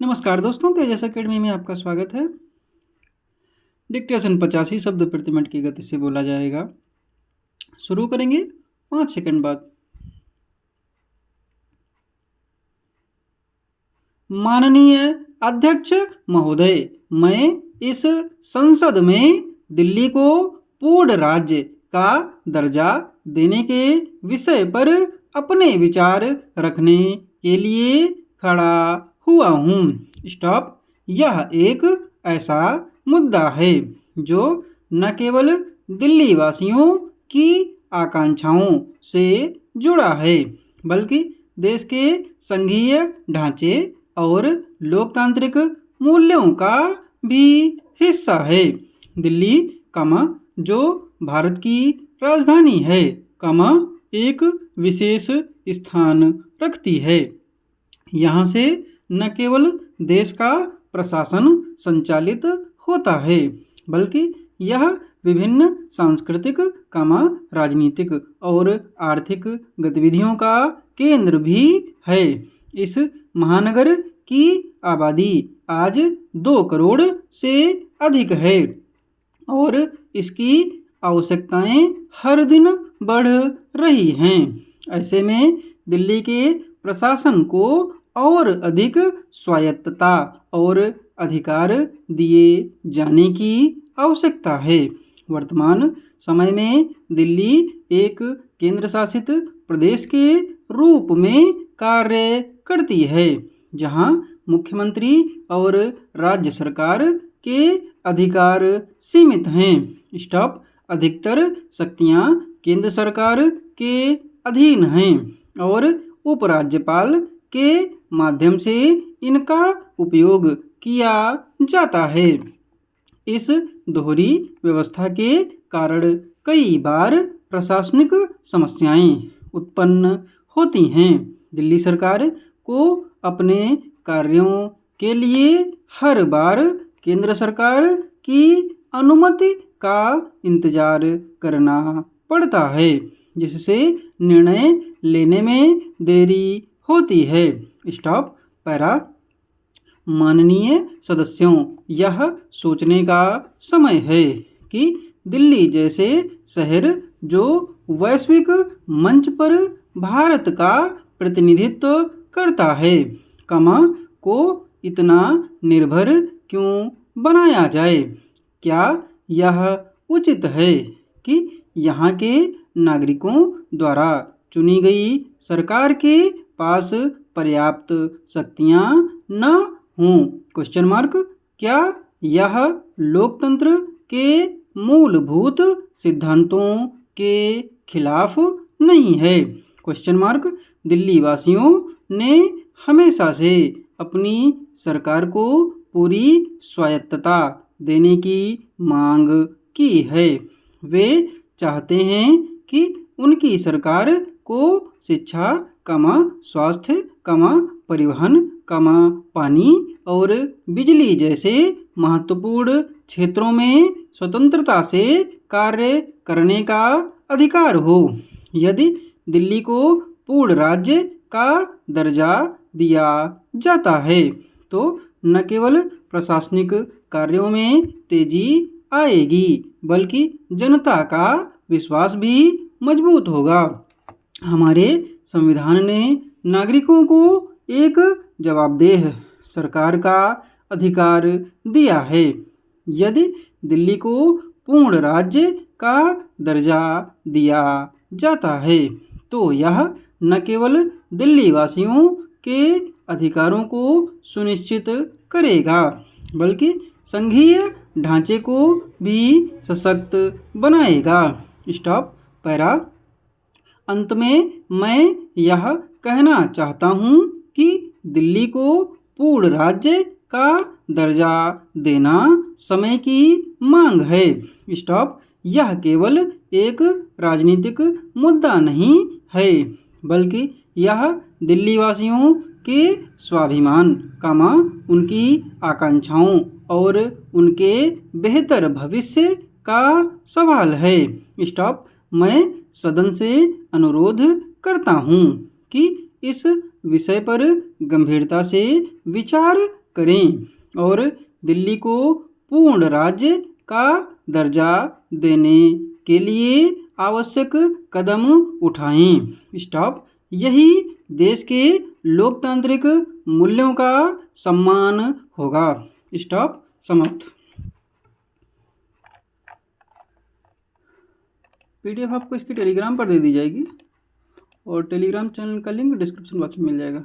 नमस्कार दोस्तों, तेजस अकेडमी में आपका स्वागत है। डिक्टेशन 85 शब्द प्रति मिनट की गति से बोला जाएगा। शुरू करेंगे 5 सेकंड बाद। माननीय अध्यक्ष महोदय, मैं इस संसद में दिल्ली को पूर्ण राज्य का दर्जा देने के विषय पर अपने विचार रखने के लिए खड़ा हुआ हूँ। स्टॉप। यह एक ऐसा मुद्दा है जो न केवल दिल्ली वासियों की आकांक्षाओं से जुड़ा है, बल्कि देश के संघीय ढांचे और लोकतांत्रिक मूल्यों का भी हिस्सा है। दिल्ली, जो भारत की राजधानी है, एक विशेष स्थान रखती है। यहाँ से न केवल देश का प्रशासन संचालित होता है, बल्कि यह विभिन्न सांस्कृतिक, राजनीतिक और आर्थिक गतिविधियों का केंद्र भी है। इस महानगर की आबादी आज 2 करोड़ से अधिक है और इसकी आवश्यकताएं हर दिन बढ़ रही हैं। ऐसे में दिल्ली के प्रशासन को और अधिक स्वायत्तता और अधिकार दिए जाने की आवश्यकता है। वर्तमान समय में दिल्ली एक केंद्र शासित प्रदेश के रूप में कार्य करती है, जहां मुख्यमंत्री और राज्य सरकार के अधिकार सीमित हैं। स्टॉप। अधिकतर शक्तियां केंद्र सरकार के अधीन हैं और उपराज्यपाल के माध्यम से इनका उपयोग किया जाता है। इस दोहरी व्यवस्था के कारण कई बार प्रशासनिक समस्याएं उत्पन्न होती हैं। दिल्ली सरकार को अपने कार्यों के लिए हर बार केंद्र सरकार की अनुमति का इंतजार करना पड़ता है, जिससे निर्णय लेने में देरी होती है। स्टॉप। पैरा। माननीय सदस्यों, यह सोचने का समय है कि दिल्ली जैसे शहर जो वैश्विक मंच पर भारत का प्रतिनिधित्व करता है, को इतना निर्भर क्यों बनाया जाए? क्या यह उचित है कि यहाँ के नागरिकों द्वारा चुनी गई सरकार के पास पर्याप्त शक्तियाँ न हों? क्या यह लोकतंत्र के मूलभूत सिद्धांतों के खिलाफ नहीं है? दिल्ली वासियों ने हमेशा से अपनी सरकार को पूरी स्वायत्तता देने की मांग की है। वे चाहते हैं कि उनकी सरकार को शिक्षा, स्वास्थ्य, परिवहन, पानी और बिजली जैसे महत्वपूर्ण क्षेत्रों में स्वतंत्रता से कार्य करने का अधिकार हो। यदि दिल्ली को पूर्ण राज्य का दर्जा दिया जाता है, तो न केवल प्रशासनिक कार्यों में तेजी आएगी, बल्कि जनता का विश्वास भी मजबूत होगा। हमारे संविधान ने नागरिकों को एक जवाबदेह सरकार का अधिकार दिया है। यदि दिल्ली को पूर्ण राज्य का दर्जा दिया जाता है, तो यह न केवल दिल्ली वासियों के अधिकारों को सुनिश्चित करेगा, बल्कि संघीय ढांचे को भी सशक्त बनाएगा। स्टॉप। पैरा। अंत में मैं यह कहना चाहता हूँ कि दिल्ली को पूर्ण राज्य का दर्जा देना समय की मांग है। स्टॉप। यह केवल एक राजनीतिक मुद्दा नहीं है, बल्कि यह दिल्ली वासियों के स्वाभिमान, उनकी आकांक्षाओं और उनके बेहतर भविष्य का सवाल है। स्टॉप। मैं सदन से अनुरोध करता हूँ कि इस विषय पर गंभीरता से विचार करें और दिल्ली को पूर्ण राज्य का दर्जा देने के लिए आवश्यक कदम उठाएं। स्टॉप। यही देश के लोकतांत्रिक मूल्यों का सम्मान होगा। स्टॉप। समाप्त। पीडीएफ आपको इसकी टेलीग्राम पर दे दी जाएगी और टेलीग्राम चैनल का लिंक डिस्क्रिप्शन बॉक्स में मिल जाएगा।